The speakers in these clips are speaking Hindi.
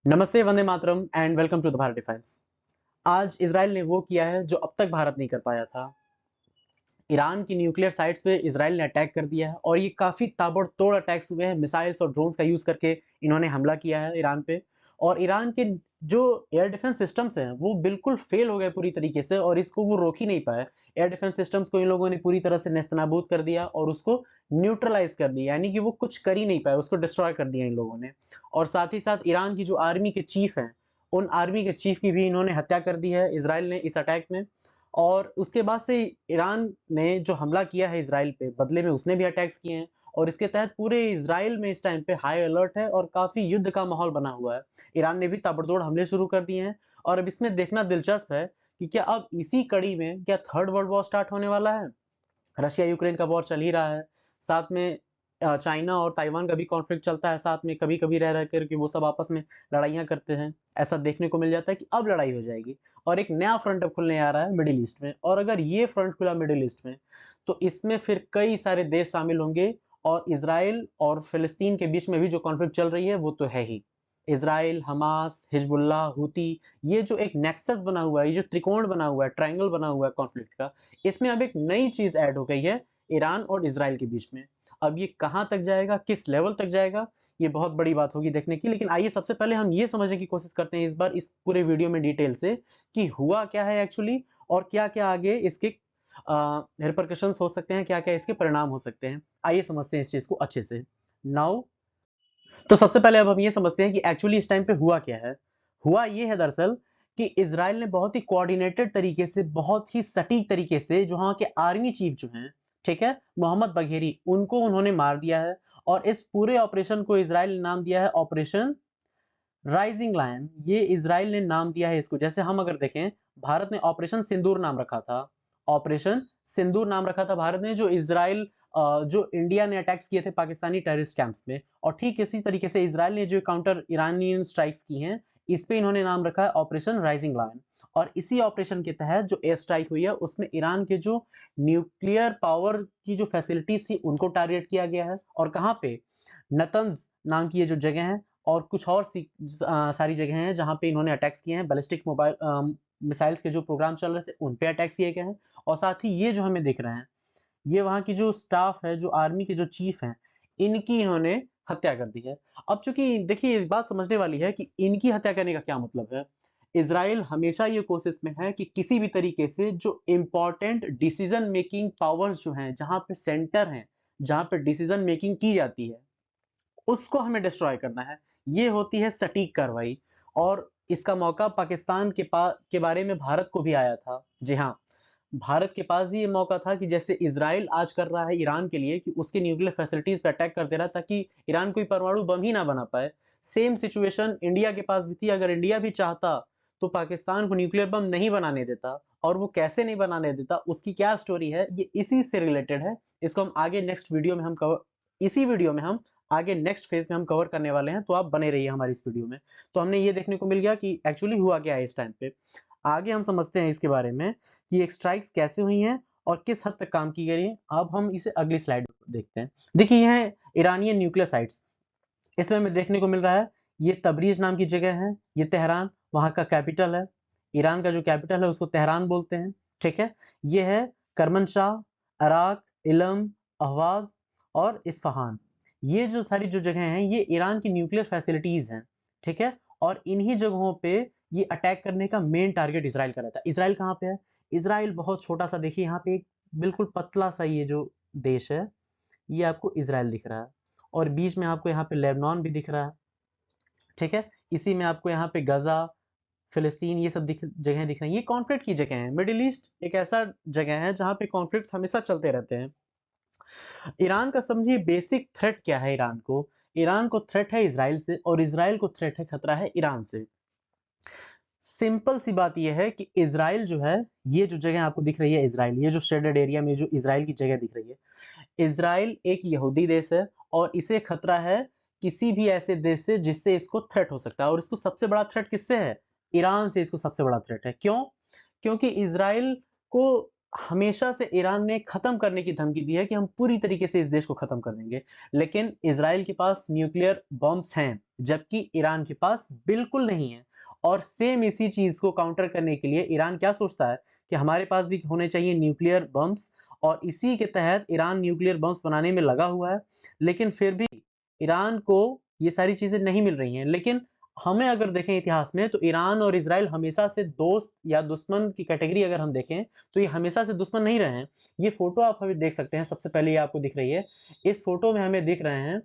नमस्ते, Vande Mataram and welcome to the Bharat defence. आज इजराइल ने वो किया है जो अब तक भारत नहीं कर पाया था। ईरान की न्यूक्लियर साइट्स पे इजराइल ने अटैक कर दिया है और ये काफी ताबड़तोड़ अटैक्स हुए हैं। मिसाइल्स और ड्रोन्स का यूज करके इन्होंने हमला किया है ईरान पे। और ईरान के जो एयर डिफेंस सिस्टम्स हैं वो बिल्कुल फेल हो गए पूरी तरीके से और इसको वो रोक ही नहीं पाए। एयर डिफेंस सिस्टम्स को इन लोगों ने पूरी तरह से नेस्तनाबूद कर दिया और उसको न्यूट्रलाइज कर दिया, यानी कि वो कुछ कर ही नहीं पाए, उसको डिस्ट्रॉय कर दिया इन लोगों ने। और साथ ही साथ ईरान की जो आर्मी के चीफ हैं, उन आर्मी के चीफ की भी इन्होंने हत्या कर दी है इसराइल ने इस अटैक में। और उसके बाद से ईरान ने जो हमला किया है इसराइल पे, बदले में उसने भी अटैक्स किए हैं। और इसके तहत पूरे इसराइल में इस टाइम पे हाई अलर्ट है और काफी युद्ध का माहौल बना हुआ है। ईरान ने भी ताबड़तोड़ हमले शुरू कर दिए हैं। और अब इसमें देखना दिलचस्प है कि क्या अब इसी कड़ी में क्या थर्ड वर्ल्ड वॉर स्टार्ट होने वाला है। रशिया यूक्रेन का वॉर चल ही रहा है। साथ में चाइना और ताइवान का भी कॉन्फ्लिक्ट चलता है साथ में, कभी कभी रह रह कर कि वो सब आपस में लड़ाइयां करते हैं। ऐसा देखने को मिल जाता है कि अब लड़ाई हो जाएगी और एक नया फ्रंट अब खुलने आ रहा है मिडिल ईस्ट में। और अगर ये फ्रंट खुला मिडिल ईस्ट में तो इसमें फिर कई सारे देश शामिल होंगे। और इसराइल और फिलिस्तीन के बीच में भी जो कॉन्फ्लिक्ट चल रही है वो तो है ही। इसराइल, हमास, हिजबुल्लाह, हूती, ये जो एक नेक्सस बना हुआ है, ये जो त्रिकोण बना हुआ है, ट्रायंगल बना हुआ है कॉन्फ्लिक्ट का, इसमें अब एक नई चीज ऐड हो गई है ईरान और इसराइल के बीच में। अब ये कहां तक जाएगा, किस लेवल तक जाएगा, ये बहुत बड़ी बात होगी देखने की। लेकिन आइए सबसे पहले हम ये समझने की कोशिश करते हैं इस बार इस पूरे वीडियो में डिटेल से कि हुआ क्या है एक्चुअली और क्या क्या आगे इसके रिपरकशंस हो सकते हैं, क्या क्या इसके परिणाम हो सकते हैं। आइए समझते हैं इस चीज को अच्छे से। नाउ तो सबसे पहले अब हम ये समझते हैं कि एक्चुअली इस टाइम पे हुआ क्या है। हुआ ये है दरअसल कि इसराइल ने बहुत ही कोऑर्डिनेटेड तरीके से, बहुत ही सटीक तरीके से जो वहां के आर्मी चीफ जो हैं, ठीक है, मोहम्मद बघेरी, उनको उन्होंने मार दिया है। और इस पूरे ऑपरेशन को इसराइल ने नाम दिया है ऑपरेशन राइजिंग लायन। ये इसराइल ने नाम दिया है इसको। जैसे हम अगर देखें, भारत ने ऑपरेशन सिंदूर नाम रखा था। ऑपरेशन सिंदूर नाम रखा था भारत ने, जो इसराइल जो इंडिया ने अटैक्स किए थे पाकिस्तानी टेररिस्ट कैंप्स में। और ठीक इसी तरीके से इसराइल ने जो काउंटर ईरानियन स्ट्राइक्स की हैं, इस पे इन्होंने नाम रखा है ऑपरेशन राइजिंग लायन। और इसी ऑपरेशन के तहत जो एयर स्ट्राइक हुई है उसमें ईरान के जो न्यूक्लियर पावर की जो फैसिलिटीज थी उनको टारगेट किया गया है। और कहाँ पे, नतंज नाम की ये जो जगह है और कुछ और सारी जगह हैं जहां पे इन्होंने अटैक्स किए हैं। बैलिस्टिक मोबाइल मिसाइल्स के जो प्रोग्राम चल रहे थे उन पे अटैक्स किए गए हैं। और साथ ही ये जो हमें दिख रहे हैं, ये वहां की जो स्टाफ है, जो आर्मी के जो चीफ हैं, इनकी इन्होंने हत्या कर दी है। अब चूंकि देखिए इस बात समझने वाली है कि इनकी हत्या करने का क्या मतलब है। इसराइल हमेशा ये कोशिश में है कि किसी भी तरीके से जो इंपॉर्टेंट डिसीजन मेकिंग पावर्स जो हैं, जहां पे सेंटर हैं, जहां पे डिसीजन मेकिंग की जाती है, उसको हमें डिस्ट्रॉय करना है। ये होती है सटीक कार्रवाई। और इसका मौका पाकिस्तान के बारे में भारत को भी आया था। जी हाँ, भारत के पास भी ये मौका था कि जैसे इसराइल आज कर रहा है ईरान के लिए कि उसके न्यूक्लियर फैसिलिटीज पे अटैक कर दे रहा ताकि ईरान कोई परमाणु बम ही ना बना पाए। सेम सिचुएशन इंडिया के पास भी थी। अगर इंडिया भी चाहता तो पाकिस्तान को न्यूक्लियर बम नहीं बनाने देता। और वो कैसे नहीं बनाने देता, उसकी क्या स्टोरी है, ये इसी से रिलेटेड है। इसको हम आगे नेक्स्ट वीडियो में हम कवर इसी वीडियो में हम आगे नेक्स्ट फेज में हम कवर करने वाले हैं, तो आप बने रहिए हमारी इस वीडियो में। तो हमने ये देखने को मिल गया कि एक्चुअली हुआ क्या है इस टाइम पे। आगे हम समझते हैं इसके बारे में कि एक स्ट्राइक्स कैसे हुई हैं और किस हद तक काम की गई है। अब हम इसे अगली स्लाइड देखते हैं। देखिए यह है ईरानियन न्यूक्लियर साइट्स। इसमें हमें देखने को मिल रहा है, ये तबरीज नाम की जगह है, ये तेहरान वहां का कैपिटल है। ईरान का जो कैपिटल है उसको तेहरान बोलते हैं, ठीक है। ये है करमनशाह, अराक, इलम, अहवाज और इस्फहान। ये जो सारी जो जगह हैं ये ईरान की न्यूक्लियर फैसिलिटीज हैं, ठीक है। और इन्हीं जगहों पे ये अटैक करने का मेन टारगेट इसराइल का रहता है। इसराइल कहाँ पे है? इसराइल बहुत छोटा सा, देखिए यहाँ पे एक बिल्कुल पतला सा ये जो देश है, ये आपको इसराइल दिख रहा है। और बीच में आपको यहाँ पे लेबनान भी दिख रहा है, ठीक है। इसी में आपको यहाँ पे गजा, फिलिस्तीन, ये सब जगह दिख रही हैं। ये कॉन्फ्लिक्ट की जगह है। मिडिल ईस्ट एक ऐसा जगह है जहाँ पे कॉन्फ्लिक्ट हमेशा चलते रहते हैं। ईरान का समझिए बेसिक थ्रेट क्या है। ईरान को थ्रेट है इसराइल से और इसराइल को थ्रेट है, खतरा है ईरान से। सिंपल सी बात यह है कि इसराइल जो है, ये जो जगह आपको दिख रही है इसराइल, ये जो शेडेड एरिया में जो इसराइल की जगह दिख रही है, इसराइल एक यहूदी देश है और इसे खतरा है किसी भी ऐसे देश से जिससे इसको थ्रेट हो सकता है। और इसको सबसे बड़ा थ्रेट किससे है? ईरान से इसको सबसे बड़ा थ्रेट है। क्यों? क्योंकि इसराइल को हमेशा से ईरान ने खत्म करने की धमकी दी है कि हम पूरी तरीके से इस देश को खत्म कर देंगे, लेकिन इजराइल के पास न्यूक्लियर बॉम्ब्स हैं जबकि ईरान के पास बिल्कुल नहीं है। और सेम इसी चीज को काउंटर करने के लिए ईरान क्या सोचता है कि हमारे पास भी होने चाहिए न्यूक्लियर बम्स, और इसी के तहत ईरान न्यूक्लियर बम्स बनाने में लगा हुआ है। लेकिन फिर भी ईरान को ये सारी चीजें नहीं मिल रही हैं। लेकिन हमें अगर देखें इतिहास में, तो ईरान और इजराइल हमेशा से दोस्त या दुश्मन की कैटेगरी अगर हम देखें, तो ये हमेशा से दुश्मन नहीं रहे हैं। ये फोटो आप अभी देख सकते हैं, सबसे पहले ये आपको दिख रही है। इस फोटो में हमें दिख रहे हैं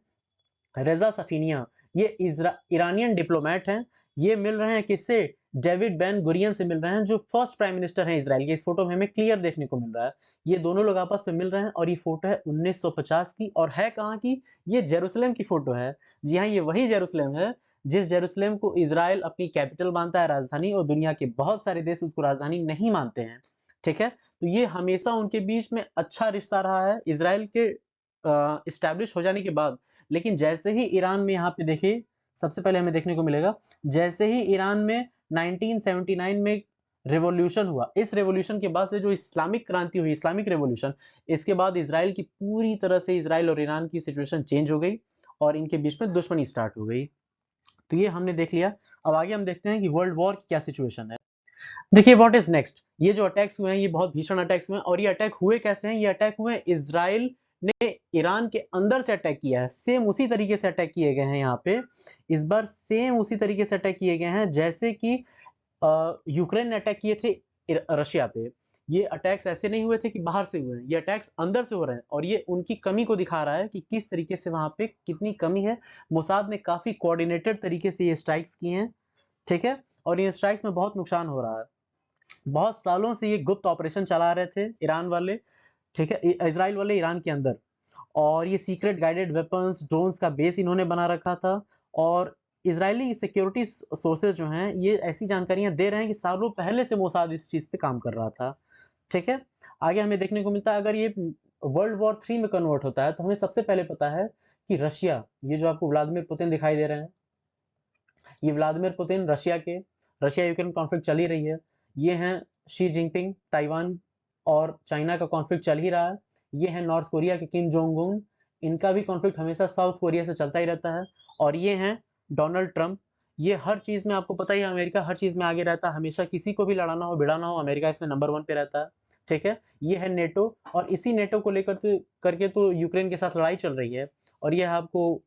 रेजा सफीनिया, ये ईरानियन डिप्लोमेट हैं। ये मिल रहे हैं किससे? डेविड बेन गुरियन से मिल रहे हैं, जो फर्स्ट प्राइम मिनिस्टर हैं इजराइल के। इस फोटो में हमें क्लियर देखने को मिल रहा है, ये दोनों लोग आपस में मिल रहे हैं। और ये फोटो है 1950 की, और है कहाँ की? ये जेरूसलम की फोटो है। जी हाँ, ये वही जेरूसलम है जिस जेरूसलम को इजराइल अपनी कैपिटल मानता है, राजधानी, और दुनिया के बहुत सारे देश उसको राजधानी नहीं मानते हैं। ठीक है, तो ये हमेशा उनके बीच में अच्छा रिश्ता रहा है इजराइल के इस्टेब्लिश हो जाने के बाद। लेकिन जैसे ही ईरान में, यहाँ पे देखिए, सबसे पहले हमें देखने को मिलेगा, जैसे ही ईरान में 1979 में रेवोल्यूशन हुआ, इस रेवोल्यूशन के बाद से जो इस्लामिक क्रांति हुई, इस्लामिक रेवोल्यूशन, इसके बाद इजराइल की पूरी तरह से, इजराइल और ईरान की सिचुएशन चेंज हो गई और इनके बीच में दुश्मनी स्टार्ट हो गई। तो ये हमने देख लिया। अब आगे हम देखते हैं कि वर्ल्ड वॉर की क्या सिचुएशन है। देखिए, व्हाट इज नेक्स्ट। ये जो अटैक्स हुए हैं, ये बहुत भीषण अटैक्स हुए हैं। और ये अटैक हुए कैसे हैं? ये अटैक हुए, इजराइल ने ईरान के अंदर से अटैक किया है। सेम उसी तरीके से अटैक किए गए हैं यहाँ पे। इस बार सेम उसी तरीके से अटैक किए गए हैं जैसे कि यूक्रेन ने अटैक किए थे रशिया पे। ये अटैक्स ऐसे नहीं हुए थे कि बाहर से हुए हैं, ये अटैक्स अंदर से हो रहे हैं। और ये उनकी कमी को दिखा रहा है कि किस तरीके से वहां पे कितनी कमी है। मोसाद ने काफी कोऑर्डिनेटेड तरीके से ये स्ट्राइक्स किए हैं। ठीक है, और इन स्ट्राइक्स में बहुत नुकसान हो रहा है। बहुत सालों से ये गुप्त ऑपरेशन चला रहे थे ईरान वाले। ठीक है, इजराइल वाले ईरान के अंदर। और ये सीक्रेट गाइडेड वेपन्स, ड्रोन्स का बेस इन्होंने बना रखा था। और इजरायली सिक्योरिटी सोर्सेज जो हैं, ये ऐसी जानकारियां दे रहे हैं कि सालों पहले से मोसाद इस चीज पे काम कर रहा था। ठीक है, आगे हमें देखने को मिलता है, अगर ये वर्ल्ड वॉर 3 में कन्वर्ट होता है, तो हमें सबसे पहले पता है कि रशिया, ये जो आपको व्लादिमीर पुतिन दिखाई दे रहे हैं, ये Vladimir Putin Russia Ukraine conflict चल ही रही है। ये हैं शी जिनपिंग, ताइवान और चाइना का कॉन्फ्लिक्ट चल ही रहा है। ये हैं नॉर्थ कोरिया के किम जोंग उन, इनका भी कॉन्फ्लिक्ट हमेशा साउथ कोरिया से चलता ही रहता है। और ये हैं डोनाल्ड ट्रंप। ये हर चीज में, आपको पता ही है, अमेरिका हर चीज में आगे रहता है। हमेशा किसी को भी लड़ाना हो, भिड़ाना हो, अमेरिका इसमें नंबर 1 पे रहता है। ठीक है, ये है नेटो। और इसी नेटो को लेकर करके तो यूक्रेन के साथ लड़ाई चल रही है। और ये आपको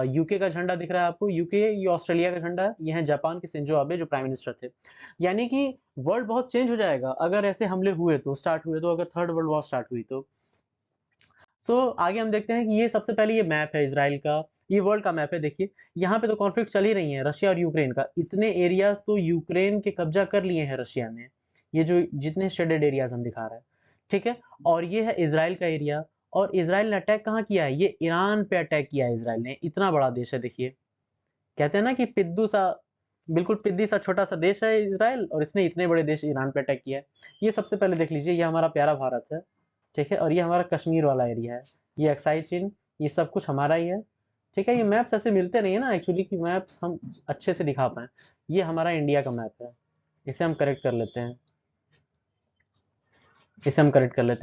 यूके का झंडा दिख रहा है आपको, यूके, ये ऑस्ट्रेलिया का झंडा है। ये है जापान के शिंजो आबे, जो प्राइम मिनिस्टर थे। यानी कि वर्ल्ड बहुत चेंज हो जाएगा अगर ऐसे हमले हुए तो, स्टार्ट हुए तो, अगर थर्ड वर्ल्ड वॉर स्टार्ट हुई तो। आगे हम देखते हैं कि ये सबसे पहले ये मैप है इसराइल का, ये वर्ल्ड का मैप है। देखिए, यहाँ पे तो कॉन्फ्लिक्ट चल ही रही है रशिया और यूक्रेन का। इतने एरियाज तो यूक्रेन के कब्जा कर लिए हैं रशिया ने, ये जो जितने शेडेड एरियाज हम दिखा रहे हैं। ठीक है, और ये है इसराइल का एरिया। और इसराइल ने अटैक कहाँ किया है? ये ईरान पे अटैक किया है इसराइल ने। इतना बड़ा देश है, देखिए, कहते हैं ना कि पिद्दू सा, बिल्कुल पिद्दी सा छोटा सा देश है इसराइल, और इसने इतने बड़े देश ईरान पे अटैक किया है। ये सबसे पहले देख लीजिए, ये हमारा प्यारा भारत है। ठीक है, और ये हमारा कश्मीर वाला एरिया है। ये अक्साई चीन, ये सब कुछ हमारा ही है। ठीक है, ये मैप्स ऐसे मिलते नहीं है ना एक्चुअली, कि मैप्स हम अच्छे से दिखा पाए। ये हमारा इंडिया का मैप है। इसे हम करेक्ट कर लेते हैं,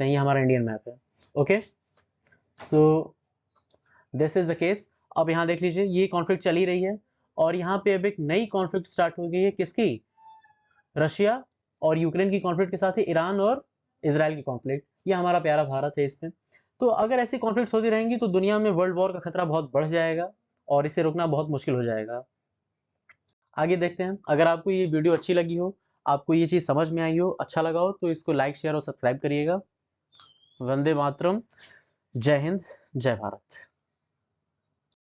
ये हमारा इंडियन मैप है। Okay, so this is the case. अब यहाँ देख लीजिए, ये कॉन्फ्लिक्ट चली रही है। और यहाँ पे अब एक नई कॉन्फ्लिक्ट स्टार्ट हो गई है, किसकी? रशिया और यूक्रेन की कॉन्फ्लिक्ट के साथ ही ईरान और इसराइल की कॉन्फ्लिक्ट। ये हमारा प्यारा भारत है इसमें। तो अगर ऐसी कॉन्फ्लिक्ट्स होती रहेंगी तो दुनिया में वर्ल्ड वॉर का खतरा बहुत बढ़ जाएगा और इसे रोकना बहुत मुश्किल हो जाएगा। आगे देखते हैं। अगर आपको ये वीडियो अच्छी लगी हो, आपको ये चीज समझ में आई हो, अच्छा लगा हो, तो इसको लाइक, शेयर और सब्सक्राइब करिएगा। वंदे मातरम। जय हिंद, जय भारत।